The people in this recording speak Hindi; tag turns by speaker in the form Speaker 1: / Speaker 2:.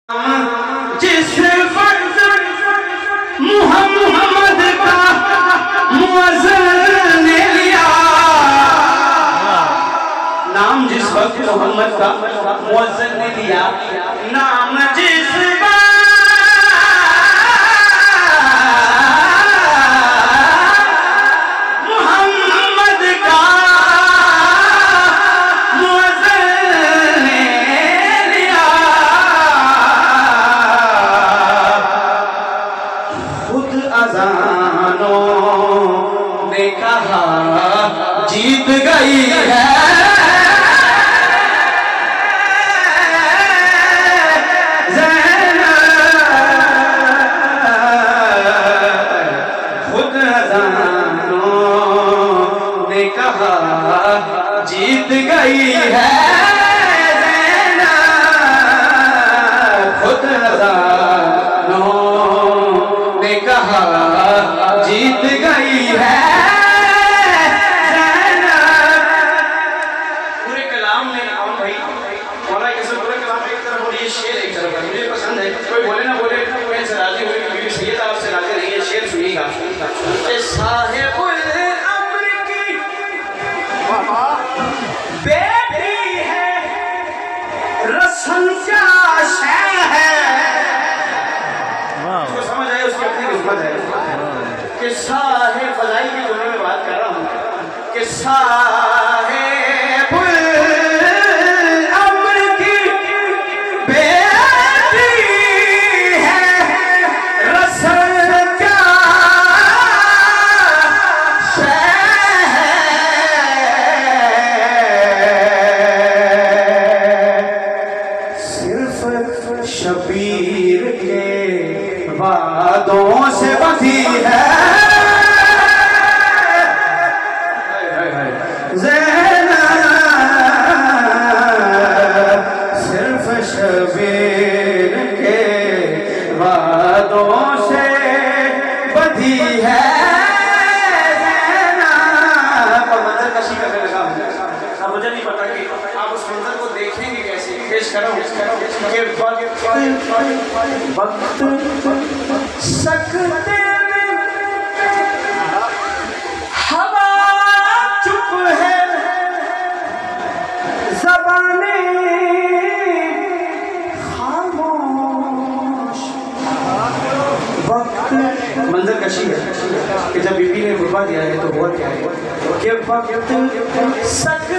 Speaker 1: जिस वक्त मुहम्मद का मुअज़्ज़िन ने लिया, नाम जिस वक्त मोहम्मद का मुअज़्ज़िन ने लिया, नाम जिस मुहम्मद का मुअज़्ज़िन ने लिया, खुद अज़ानों ने कहा जीत गई है, कहा जीत गई है ज़ैनब, खुद अज़ानों ने कहा जीत गई है ज़ैनब। पूरे कलाम में आम भाई मौला कैसे पूरे कलाम एक तरफ और ये शेर एक तरफ है, मुझे पसंद है। कोई बोले ना बोले, मैं से राजी हुई, क्योंकि सैयद आपसे राजी नहीं है। शेर सुनिएगा। बेटी है रसन क्या शय है, उसको समझ आए, उसकी अपनी किस्मत है। कि साहे फजाई की दोनों में बात कर रहा हूँ कि साहे अम्र की बेटी है रसन क्या शबीर के वादों से बंधी है ज़ैनब, सिर्फ शबीर के वादों से बंधी है ज़ैनब। और मंजर कशी करने लगा, अब मुझे नहीं पता कि आप उस मंजर को देखेंगे कैसे। पेश करो कि वक्त सकते में हवा चुप है, ज़बाने खामोश। वक्त मंजर कशी है कि जब बीबी ने रुपा दिया है तो हुआ क्या है कि वक्त सकते